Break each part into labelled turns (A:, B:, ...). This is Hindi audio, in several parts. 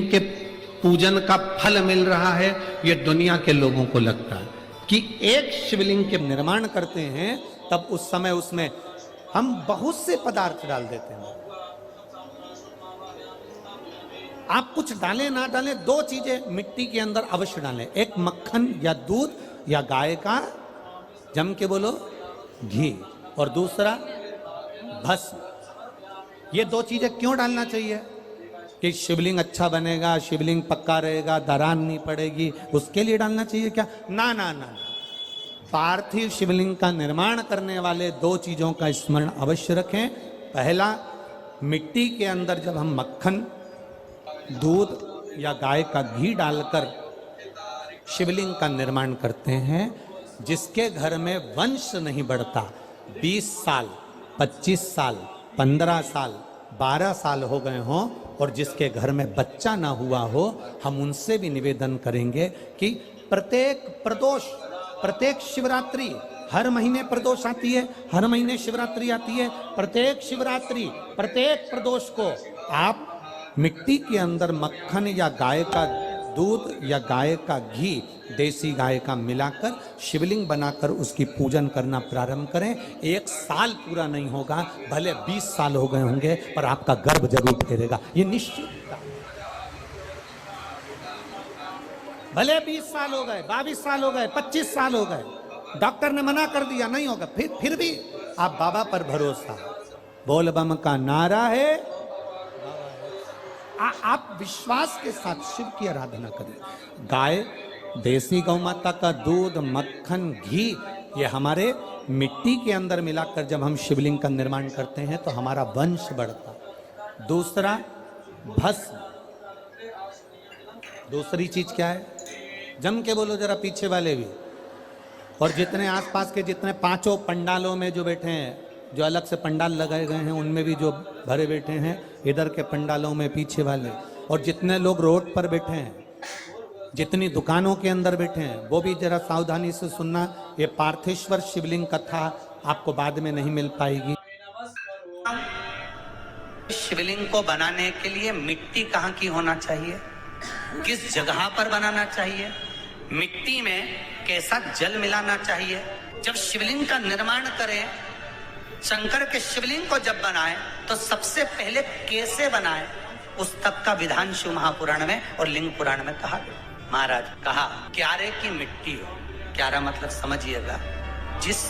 A: के पूजन का फल मिल रहा है, ये दुनिया के लोगों को लगता है कि एक शिवलिंग के
B: निर्माण करते हैं तब उस समय उसमें हम बहुत से पदार्थ डाल देते हैं। आप कुछ डालें ना डालें, दो चीजें मिट्टी के अंदर अवश्य डालें, एक मक्खन या दूध या गाय का, जम के बोलो, घी, और दूसरा भस्म। ये दो चीजें क्यों डालना चाहिए? कि शिवलिंग अच्छा बनेगा, शिवलिंग पक्का रहेगा, दरार नहीं पड़ेगी, उसके लिए डालना चाहिए क्या? ना ना ना, पार्थिव शिवलिंग का निर्माण करने वाले दो चीजों का स्मरण अवश्य रखें। पहला, मिट्टी के अंदर जब हम मक्खन, दूध या गाय का घी डालकर शिवलिंग का निर्माण करते हैं, जिसके घर में वंश नहीं बढ़ता, 20 साल, 25 साल, 15 साल, 12 साल हो गए हों और जिसके घर में बच्चा ना हुआ हो, हम उनसे भी निवेदन करेंगे कि प्रत्येक प्रदोष, प्रत्येक शिवरात्रि, हर महीने प्रदोष आती है, हर महीने शिवरात्रि आती है, प्रत्येक शिवरात्रि, प्रत्येक प्रदोष को आप मिट्टी के अंदर मक्खन या गाय का दूध या गाय का घी, देसी गाय का मिलाकर शिवलिंग बनाकर उसकी पूजन करना प्रारंभ करें। 1 साल पूरा नहीं होगा, भले 20 साल हो गए होंगे, पर आपका गर्भ जरूर फेरेगा, ये निश्चित। भले 20 साल हो गए, 22 साल हो गए, 25 साल हो गए, डॉक्टर ने मना कर दिया नहीं होगा, फिर भी आप बाबा पर भरोसा, बोल बम का नारा है, आप विश्वास के साथ शिव की आराधना करिए। गाय, देसी गौ माता का दूध, मक्खन, घी, ये हमारे मिट्टी के अंदर मिलाकर जब हम शिवलिंग का निर्माण करते हैं तो हमारा वंश बढ़ता। दूसरा, भस्म। दूसरी चीज क्या है? जम के बोलो जरा पीछे वाले भी, और जितने आसपास के जितने 5 पंडालों में जो बैठे हैं, जो अलग से पंडाल लगाए गए हैं उनमें भी जो भरे बैठे हैं, इधर के पंडालों में पीछे वाले, और जितने लोग रोड पर बैठे हैं, जितनी दुकानों के अंदर बैठे हैं, वो भी जरा सावधानी से सुनना। ये पार्थेश्वर शिवलिंग कथा आपको बाद में नहीं मिल पाएगी।
C: शिवलिंग को बनाने के लिए मिट्टी कहाँ की होना चाहिए, किस जगह पर बनाना चाहिए, मिट्टी में कैसा जल मिलाना चाहिए। जब शिवलिंग का निर्माण करें, शंकर के शिवलिंग को जब बनाए तो सबसे पहले कैसे बनाए, उस तक का विधान शिव महापुराण में और लिंग पुराण में कहा गया। महाराज कहा, क्यारे की मिट्टी हो, क्यारा मतलब समझिएगा, जिस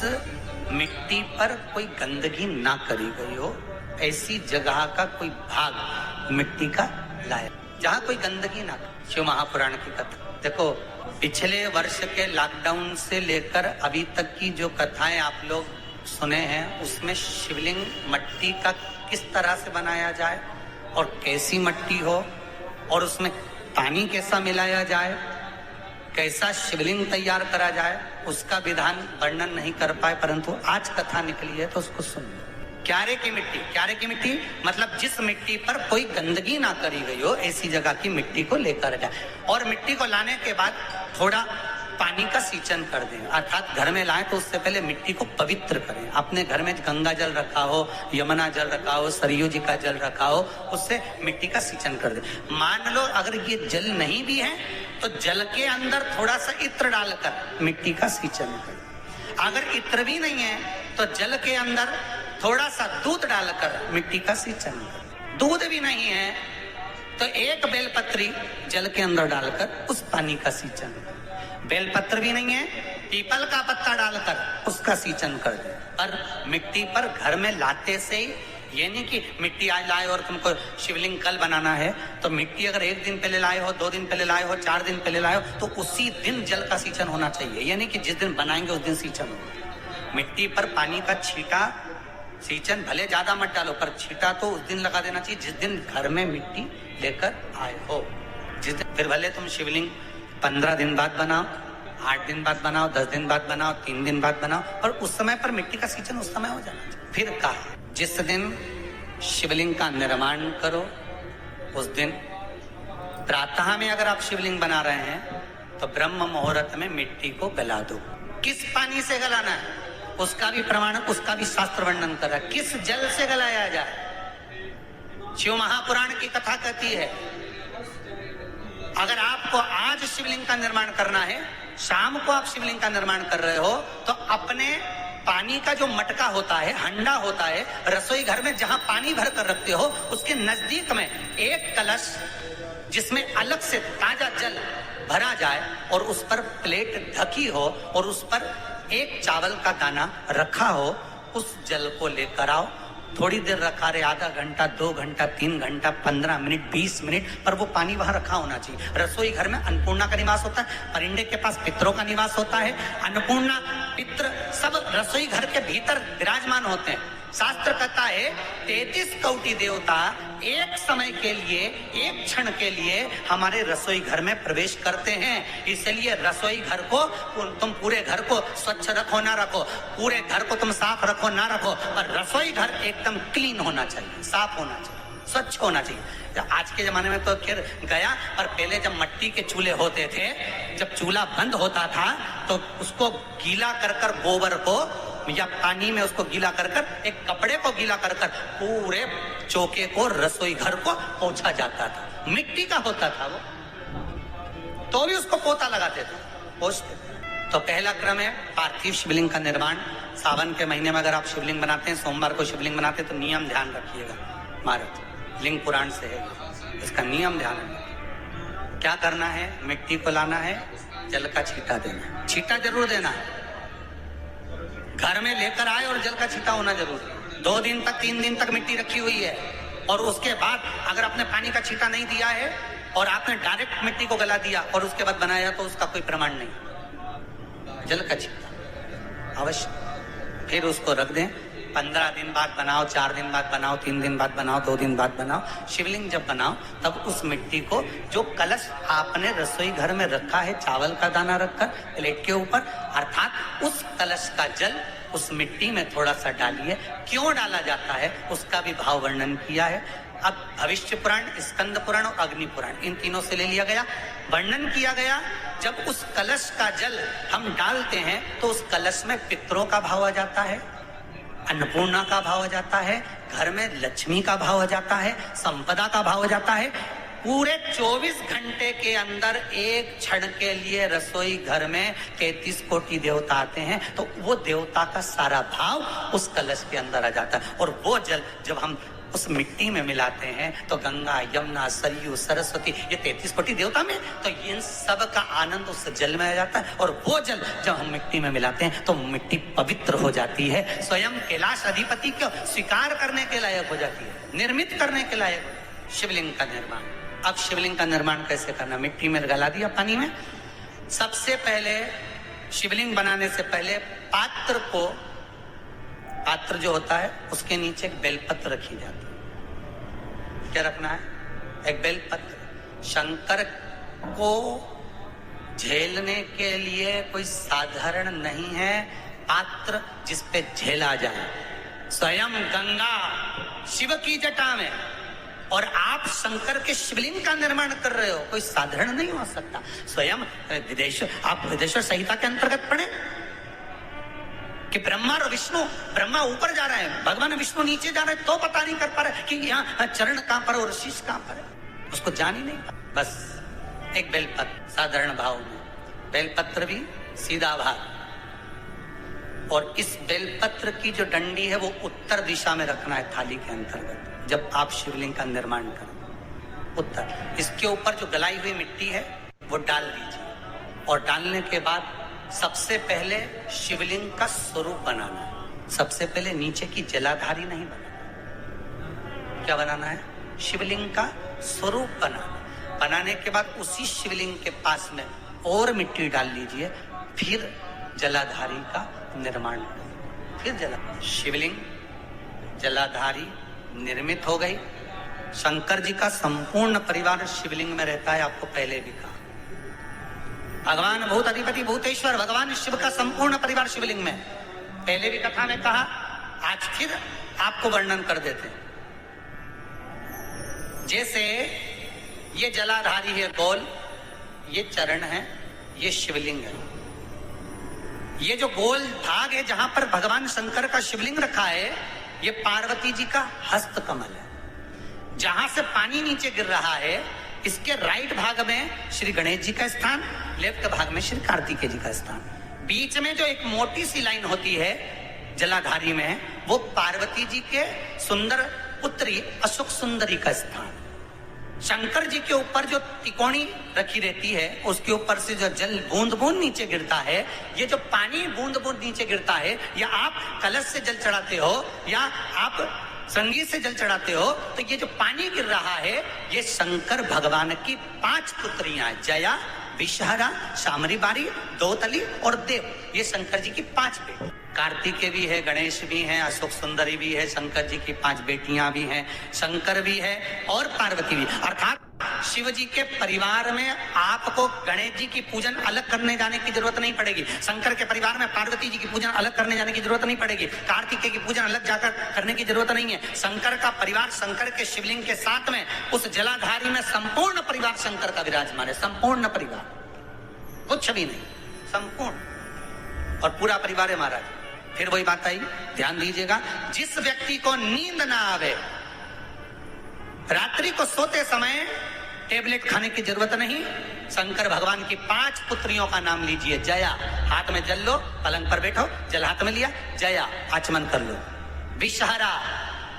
C: मिट्टी पर कोई गंदगी ना करी गई हो, ऐसी जगह का कोई भाग मिट्टी का लाए जहाँ कोई गंदगी ना। शिव महापुराण की कथा देखो, पिछले वर्ष के लॉकडाउन से लेकर अभी तक की जो कथाएं आप लोग सुने हैं, उसमें शिवलिंग मट्टी का किस तरह से बनाया जाए और कैसी मट्टी हो और उसमें पानी कैसा मिलाया जाए, कैसा शिवलिंग तैयार करा जाए, उसका विधान वर्णन नहीं कर पाए, परंतु आज कथा निकली है तो उसको सुनिए। क्यारे की मिट्टी, क्यारे की मिट्टी मतलब जिस मिट्टी पर कोई गंदगी ना करी गई हो, ऐसी जगह की मिट्टी को लेकर जाए, और मिट्टी को लाने के बाद थोड़ा पानी का सींचन कर दें, अर्थात घर में लाएं तो उससे पहले मिट्टी को पवित्र करें। अपने घर में गंगा जल रखा हो, यमुना जल रखा हो, सरयू जी का जल रखा हो, उससे मिट्टी का सींचन कर दें। मान लो अगर ये जल नहीं भी है तो जल के अंदर थोड़ा सा इत्र डालकर मिट्टी का सींचन करें। अगर इत्र भी नहीं है तो जल के अंदर थोड़ा सा दूध डालकर मिट्टी का सींचन करें। दूध भी नहीं है तो एक बेलपत्री जल के अंदर डालकर उस पानी का सींचन करें। बेलपत्र भी नहीं है, पीपल का पत्ता डालकर उसका सींचन कर दे। पर मिट्टी पर घर में लाते से ही, ये नहीं कि मिट्टी आज लाए और तुमको शिवलिंग कल बनाना है, तो मिट्टी अगर 1 दिन पहले लाए हो, 2 दिन पहले लाए हो, 4 दिन पहले लाए हो, तो उसी दिन जल का सींचन होना चाहिए। ये नहीं कि जिस दिन बनाएंगे उस दिन सींचन हो। मिट्टी पर पानी का छींटा, सींचन भले ज्यादा मत डालो, पर छींटा तो उस दिन लगा देना चाहिए जिस दिन घर में मिट्टी लेकर आए हो। जिस दिन, फिर भले तुम शिवलिंग 15 दिन बाद बनाओ, 8 दिन बाद बनाओ, 10 दिन बाद बनाओ, 3 दिन बाद बनाओ, पर उस समय पर मिट्टी का सींचन उस समय हो जाना चाहिए। फिर कहा, जिस दिन शिवलिंग का निर्माण करो उस दिन प्रातः में अगर आप शिवलिंग बना रहे हैं तो ब्रह्म मुहूर्त में मिट्टी को गला दो। किस पानी से गलाना है उसका भी प्रमाण, उसका भी शास्त्र वर्णन कर रहा है। किस जल से गलाया जाए, शिव महापुराण की कथा कहती है अगर आपको आज शिवलिंग का निर्माण करना है, शाम को आप शिवलिंग का निर्माण कर रहे हो, तो अपने पानी का जो मटका होता है, हंडा होता है, रसोई घर में जहां पानी भर कर रखते हो, उसके नजदीक में एक कलश जिसमें अलग से ताजा जल भरा जाए और उस पर प्लेट ढकी हो और उस पर एक चावल का दाना रखा हो, उस जल को लेकर आओ। थोड़ी देर रखा रहे, आधा घंटा, 2 घंटा, 3 घंटा, 15 मिनट, 20 मिनट, पर वो पानी वहां रखा होना चाहिए। रसोई घर में अन्नपूर्णा का निवास होता है, परिंदे के पास पितरों का निवास होता है। अन्नपूर्णा, पित्र सब रसोई घर के भीतर विराजमान होते हैं। शास्त्र कहता है 33 कोटि देवता एक समय के लिए, एक क्षण के लिए हमारे रसोई घर में प्रवेश करते हैं। इसलिए रसोई घर को तुम पूरे घर को स्वच्छ रखो ना रखो, पूरे घर को तुम साफ रखो ना रखो, पर रसोई घर एकदम क्लीन होना चाहिए, साफ होना चाहिए, स्वच्छ होना चाहिए। आज के जमाने में तो खैर गया, पर पहले जब मट्टी के चूल्हे होते थे, जब चूल्हा बंद होता था तो उसको गीला कर गोबर को या पानी में उसको गीला कर एक कपड़े को गीला कर पूरे चौके को, रसोई घर को पोंछा जाता था। मिट्टी का होता था वो, तो भी उसको पोता लगाते थे, पोंछते। तो पहला क्रम है पार्थिव शिवलिंग का निर्माण। सावन के महीने में अगर आप शिवलिंग बनाते हैं, सोमवार को शिवलिंग बनाते हैं, तो नियम ध्यान रखिएगा। हमारे लिंग पुराण से है, इसका नियम ध्यान रखिए। क्या करना है? मिट्टी को लाना है, जल का छींटा देना है, छींटा जरूर देना है। घर में लेकर आए और जल का छींटा होना जरूरी है। 2 दिन तक, 3 दिन तक मिट्टी रखी हुई है और उसके बाद अगर आपने पानी का छींटा नहीं दिया है और आपने डायरेक्ट मिट्टी को गला दिया और उसके बाद बनाया, तो उसका कोई प्रमाण नहीं। जल का छींटा अवश्य। फिर उसको रख दें। 15 दिन बाद बनाओ, 4 दिन बाद बनाओ, 3 दिन बाद बनाओ, 2 दिन बाद बनाओ। शिवलिंग जब बनाओ तब उस मिट्टी को, जो कलश आपने रसोई घर में रखा है, चावल का दाना रखकर प्लेट के ऊपर, अर्थात उस कलश का जल उस मिट्टी में थोड़ा सा डालिए। क्यों डाला जाता है उसका भी भाव वर्णन किया है। अब भविष्य पुराण, स्कंद पुराण और अग्नि पुराण, इन तीनों से ले लिया गया। वर्णन किया गया, जब उस कलश का जल हम डालते हैं तो उस कलश में पितरों का भाव आ जाता है, अन्नपूर्णा का भाव आ जाता है, घर में लक्ष्मी का भाव आ जाता है, संपदा का भाव आ जाता है। पूरे 24 घंटे के अंदर एक क्षण के लिए रसोई घर में 33 कोटि देवता आते हैं, तो वो देवता का सारा भाव उस कलश के अंदर आ जाता है। और वो जल जब हम उस मिट्टी में मिलाते हैं तो गंगा, यमुना, सरयू, सरस्वती, ये 33 कोटि देवता में, तो इन सब का आनंद उस जल में आ जाता है। और वो जल जब हम मिट्टी में मिलाते हैं तो मिट्टी पवित्र हो जाती है, स्वयं कैलाश अधिपति को स्वीकार करने के लायक हो जाती है, निर्मित करने के लायक। शिवलिंग का निर्माण। अब शिवलिंग का निर्माण कैसे करना? मिट्टी में गला दिया पानी में। सबसे पहले शिवलिंग बनाने से पहले पात्र जो होता है उसके नीचे एक बेलपत्र रखी जाती है। क्या रखना है? एक बेलपत्र। शंकर को झेलने के लिए कोई साधारण नहीं है पात्र जिसपे झेला जाए। स्वयं गंगा शिव की जटा में, और आप शंकर के शिवलिंग का निर्माण कर रहे हो, कोई साधारण नहीं हो सकता। स्वयं आप विदेश्वर संहिता के अंतर्गत पढ़े कि ब्रह्मा और विष्णु, ब्रह्मा ऊपर जा रहे हैं, भगवान विष्णु नीचे जा रहे हैं, तो पता नहीं कर पा रहे कि यहाँ चरण कहां पर और शीश कहां पर है, उसको जान ही नहीं। बस एक बेलपत्र साधारण भाव में, बेलपत्र भी सीधा भाग, और इस बेलपत्र की जो डंडी है वो उत्तर दिशा में रखना है थाली के अंतर्गत। जब आप शिवलिंग का निर्माण करें उत्तर, इसके ऊपर जो गलाई हुई मिट्टी है वो डाल दीजिए। और डालने के बाद सबसे पहले शिवलिंग का स्वरूप बनाना है। सबसे पहले नीचे की जलाधारी नहीं बनाना। क्या बनाना है? शिवलिंग का स्वरूप बनाना। बनाने के बाद उसी शिवलिंग के पास में और मिट्टी डाल लीजिए, फिर जलाधारी का निर्माण करें। फिर शिवलिंग जलाधारी निर्मित हो गई। शंकर जी का संपूर्ण परिवार शिवलिंग में रहता है, आपको पहले भी कहा। भगवान भूत अधिपति भूतेश्वर, भगवान शिव का संपूर्ण परिवार शिवलिंग में, पहले भी कथा में कहा, आज फिर आपको वर्णन कर देते हैं। जैसे ये जलाधारी है गोल, ये चरण है, ये शिवलिंग है। ये जो गोल भाग है जहां पर भगवान शंकर का शिवलिंग रखा है, ये पार्वती जी का हस्त कमल है। जहां से पानी नीचे गिर रहा है, इसके राइट भाग में श्री गणेश जी का स्थान, लेफ्ट भाग में श्री कार्तिकेय जी का स्थान। बीच में जो एक मोटी सी लाइन होती है जलाधारी में, वो पार्वती जी के सुंदर पुत्री अशोक सुंदरी का स्थान। शंकर जी के ऊपर जो तिकोनी रखी रहती है, उसके ऊपर से जो जल बूंद बूंद नीचे गिरता है, ये जो पानी बूंद बूंद नीचे गिरता है, या आप कलश से जल चढ़ाते हो या आप संगीत से जल चढ़ाते हो, तो ये जो पानी गिर रहा है, ये शंकर भगवान की 5 पुत्रियां, जया, विषहरा, शामरी बारी, दोतली और देव, ये शंकर जी की 5 बेटी। कार्तिकेय भी है, गणेश भी है, अशोक सुंदरी भी है, शंकर जी की 5 बेटियां भी हैं, शंकर भी है और पार्वती भी। अर्थात शिव जी के परिवार में आपको गणेश जी की पूजन अलग करने जाने की जरूरत नहीं पड़ेगी, शंकर के परिवार में पार्वती जी की पूजन अलग करने जाने की जरूरत नहीं पड़ेगी, कार्तिकेय की पूजन अलग जाकर करने की जरूरत नहीं है। शंकर का परिवार शंकर के शिवलिंग के साथ में उस जलाधारी में संपूर्ण परिवार शंकर का विराजमान है, संपूर्ण परिवार, कुछ भी नहीं, संपूर्ण और पूरा परिवार है महाराज। फिर वही बात आई, ध्यान दीजिएगा, जिस व्यक्ति को नींद ना आवे, रात्रि को सोते समय टेबलेट खाने की जरूरत नहीं, शंकर भगवान की 5 पुत्रियों का नाम लीजिए। जया, हाथ में जल लो, पलंग पर बैठो, जल हाथ में लिया, जया आचमन कर लो, विषहरा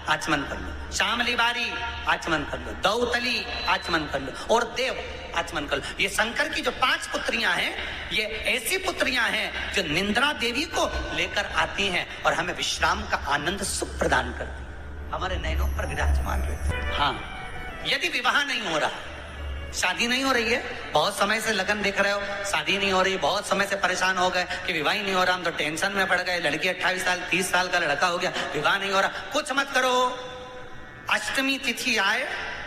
C: आचमन कर लो, शामली बारी आचमन कर लो, दौतली आचमन कर लो और देव आचमन कर लो। ये शंकर की जो 5 पुत्रियां हैं, ये ऐसी पुत्रियां हैं जो निंद्रा देवी को लेकर आती हैं और हमें विश्राम का आनंद सुख प्रदान करती, हमारे नैनों पर विराजमान रहती। हाँ, यदि विवाह नहीं हो रहा, शादी नहीं हो रही है, बहुत समय से लगन देख रहे हो, शादी नहीं हो रही, बहुत समय से परेशान हो गए कि विवाह ही नहीं हो रहा, हम तो टेंशन में पड़ गए, लड़की 28 साल 30 साल का लड़का हो गया, विवाह नहीं हो रहा, कुछ मत करो। अष्टमी तिथि आए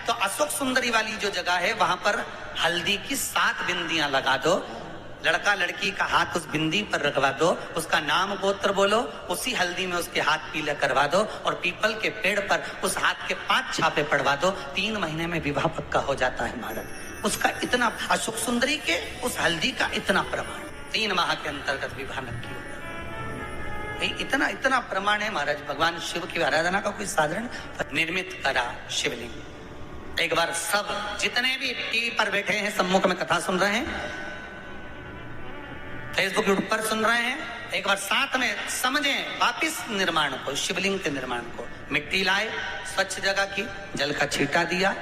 C: तो अशोक सुंदरी वाली जो जगह है, वहां पर हल्दी की 7 बिंदियां लगा दो, लड़का लड़की का हाथ उस बिंदी पर रखवा दो, उसका नाम गोत्र बोलो, उसी हल्दी में उसके हाथ पीले करवा दो और पीपल के पेड़ पर उस हाथ के 5 छापे पड़वा दो, 3 महीने में विवाह पक्का हो जाता है महाराज। उसका इतना, अशोक सुंदरी के उस हल्दी का इतना प्रमाण, 3 माह के अंतर्गत विवाह नक्की होगा। इतना इतना प्रमाण है महाराज। भगवान शिव की आराधना का कोई साधारण निर्मित करा शिवलिंग। एक बार सब जितने भी टीवी पर बैठे हैं, सम्मुख में कथा सुन रहे हैं, फेसबुक यूट्यूब पर सुन रहे हैं, एक बार साथ में समझें वापिस निर्माण को, शिवलिंग के निर्माण को। मिट्टी लाए, स्वच्छ जगह की, जल का छींटा दिया,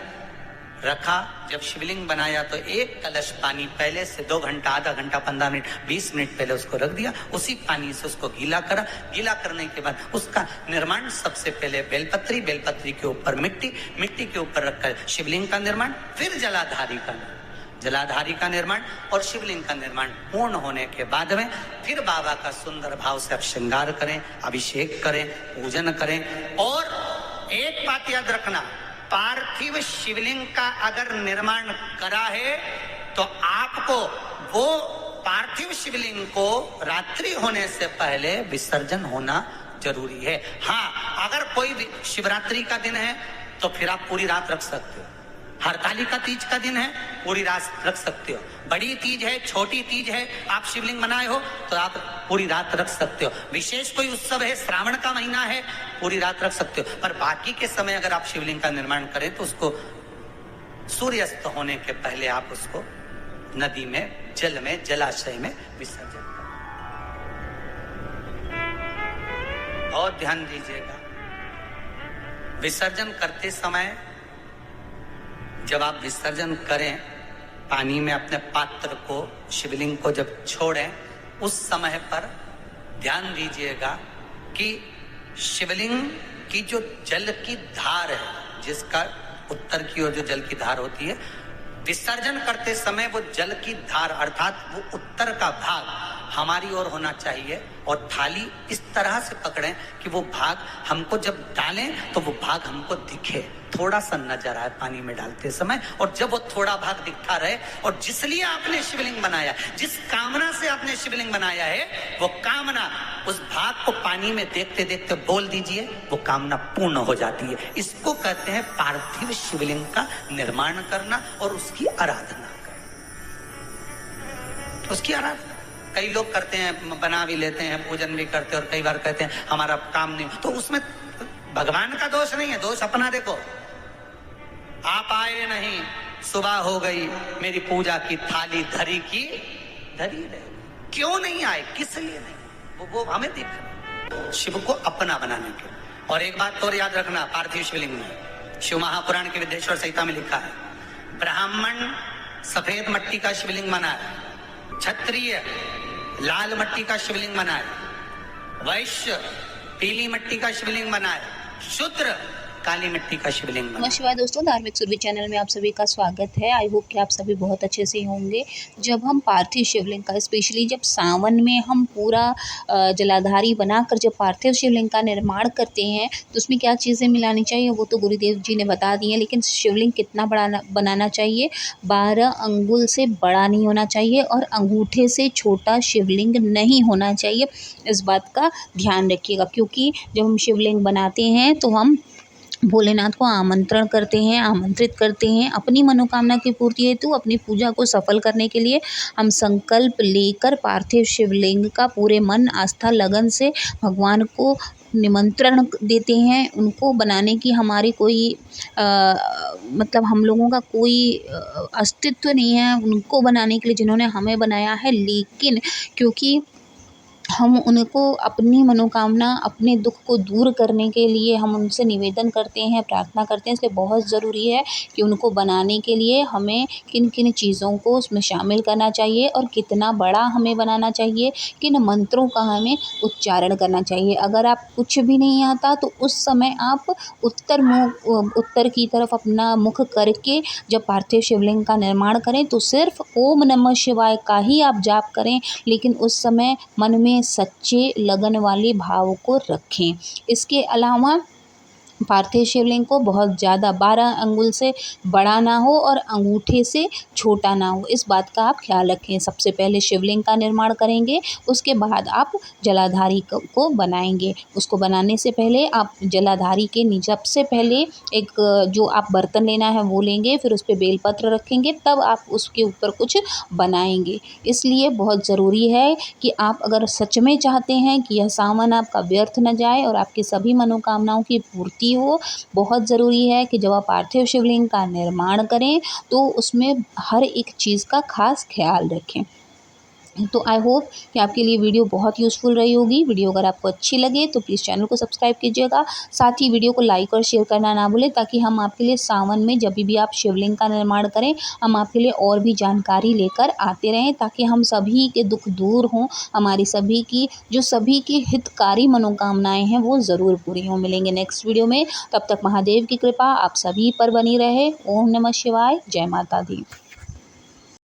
C: रखा। जब शिवलिंग बनाया तो 1 कलश पानी पहले से 2 घंटा, आधा घंटा, 15 मिनट, 20 मिनट पहले उसको रख दिया, उसी पानी से उसको गीला करा। गीला करने के बाद उसका निर्माण सबसे पहले बेलपत्री, बेलपत्री के ऊपर मिट्टी, मिट्टी के ऊपर रखकर शिवलिंग का निर्माण, फिर जलाधारी का निर्माण और शिवलिंग का निर्माण पूर्ण होने के बाद में फिर बाबा का सुंदर भाव से आप श्रृंगार करें, अभिषेक करें, पूजन करें। और एक बात याद रखना, पार्थिव शिवलिंग का अगर निर्माण करा है तो आपको वो पार्थिव शिवलिंग को रात्रि होने से पहले विसर्जन होना जरूरी है। हाँ, अगर कोई शिवरात्रि का दिन है तो फिर आप पूरी रात रख सकते हो, हरतालिका तीज का दिन है, पूरी रात रख सकते हो, बड़ी तीज है, छोटी तीज है, आप शिवलिंग बनाए हो तो आप पूरी रात रख सकते हो, विशेष कोई उत्सव है, श्रावण का महीना है, पूरी रात रख सकते हो। पर बाकी के समय अगर आप शिवलिंग का निर्माण करें तो उसको सूर्यास्त होने के पहले आप उसको नदी में, जल में, जलाशय में विसर्जन करें। और ध्यान दीजिएगा, विसर्जन करते समय जब आप विसर्जन करें, पानी में अपने पात्र को, शिवलिंग को जब छोड़ें, उस समय पर ध्यान दीजिएगा कि शिवलिंग की जो जल की धार है, जिसका उत्तर की ओर जो जल की धार होती है, विसर्जन करते समय वो जल की धार अर्थात वो उत्तर का भाग हमारी ओर होना चाहिए और थाली इस तरह से पकड़ें कि वो भाग हमको जब डालें तो वो भाग हमको दिखे, थोड़ा सा नजर आए पानी में डालते समय। और जब वो थोड़ा भाग दिखता रहे, और जिसलिए आपने शिवलिंग बनाया, जिस कामना से आपने शिवलिंग बनाया है, वो कामना उस भाग को पानी में देखते देखते बोल दीजिए, वो कामना पूर्ण हो जाती है। इसको कहते हैं पार्थिव शिवलिंग का निर्माण करना और उसकी आराधना करना। उसकी आराधना कई लोग करते हैं, बना भी लेते हैं, पूजन भी करते हैं, और कई बार कहते हैं हमारा काम नहीं, तो उसमें भगवान का दोष नहीं है, दोष अपना। देखो, आप आए नहीं, सुबह हो गई, मेरी पूजा की थाली धरी की धरी रहे। क्यों नहीं आए, किस लिए नहीं, वो हमें देखना, शिव को अपना बनाने के। और एक बात और याद रखना, पार्थिव शिवलिंग में शिव महापुराण के विद्येश्वर संहिता में लिखा है, ब्राह्मण सफेद मट्टी का शिवलिंग बनाए, क्षत्रिय लाल मट्टी का शिवलिंग बनाए, वैश्य पीली मट्टी का शिवलिंग बनाए, शूद्र काली मिट्टी का शिवलिंग बनाए।
D: नमस्कार दोस्तों, धार्मिक सुरभि चैनल में आप सभी का स्वागत है। आई होप कि आप सभी बहुत अच्छे से होंगे। जब हम पार्थिव शिवलिंग का, स्पेशली जब सावन में हम पूरा जलाधारी बनाकर जब पार्थिव शिवलिंग का निर्माण करते हैं तो उसमें क्या चीज़ें मिलानी चाहिए वो तो गुरुदेव जी ने बता दी हैं। लेकिन शिवलिंग कितना बड़ा बनाना चाहिए, 12 अंगुल से बड़ा नहीं होना चाहिए और अंगूठे से छोटा शिवलिंग नहीं होना चाहिए। इस बात का ध्यान रखिएगा, क्योंकि जब हम शिवलिंग बनाते हैं तो हम भोलेनाथ को आमंत्रित करते हैं अपनी मनोकामना की पूर्ति हेतु, अपनी पूजा को सफल करने के लिए हम संकल्प लेकर पार्थिव शिवलिंग का पूरे मन, आस्था, लगन से भगवान को निमंत्रण देते हैं। उनको बनाने की हमारी कोई मतलब हम लोगों का कोई अस्तित्व नहीं है उनको बनाने के लिए जिन्होंने हमें बनाया है। लेकिन क्योंकि हम उनको अपनी मनोकामना, अपने दुख को दूर करने के लिए हम उनसे निवेदन करते हैं, प्रार्थना करते हैं, इसलिए बहुत ज़रूरी है कि उनको बनाने के लिए हमें किन किन चीज़ों को उसमें शामिल करना चाहिए और कितना बड़ा हमें बनाना चाहिए, किन मंत्रों का हमें उच्चारण करना चाहिए। अगर आप कुछ भी नहीं आता तो उस समय आप उत्तर की तरफ अपना मुख करके जब पार्थिव शिवलिंग का निर्माण करें तो सिर्फ ओम नमः शिवाय का ही आप जाप करें, लेकिन उस समय मन में सच्चे लगन वाले भाव को रखें। इसके अलावा पार्थिव शिवलिंग को बहुत ज़्यादा 12 अंगुल से बड़ा ना हो और अंगूठे से छोटा ना हो, इस बात का आप ख्याल रखें। सबसे पहले शिवलिंग का निर्माण करेंगे, उसके बाद आप जलाधारी को बनाएंगे। उसको बनाने से पहले आप जलाधारी के सबसे पहले एक जो आप बर्तन लेना है वो लेंगे, फिर उस पर बेलपत्र रखेंगे, तब आप उसके ऊपर कुछ बनाएंगे। इसलिए बहुत ज़रूरी है कि आप अगर सच में चाहते हैं कि यह सावन आपका व्यर्थ न जाए और आपकी सभी मनोकामनाओं की पूर्ति हो, बहुत ज़रूरी है कि जब आप पार्थिव शिवलिंग का निर्माण करें तो उसमें हर एक चीज़ का खास ख्याल रखें। तो आई होप कि आपके लिए वीडियो बहुत यूज़फुल रही होगी। वीडियो अगर आपको अच्छी लगे तो प्लीज़ चैनल को सब्सक्राइब कीजिएगा, साथ ही वीडियो को लाइक और शेयर करना ना भूलें, ताकि हम आपके लिए सावन में जब भी आप शिवलिंग का निर्माण करें हम आपके लिए और भी जानकारी लेकर आते रहें, ताकि हम सभी के दुख दूर हों, हमारी सभी की हितकारी मनोकामनाएँ हैं वो ज़रूर पूरी हों। मिलेंगे नेक्स्ट वीडियो में, तब तक महादेव की कृपा आप सभी पर बनी रहे। ओम नमः शिवाय, जय माता दी।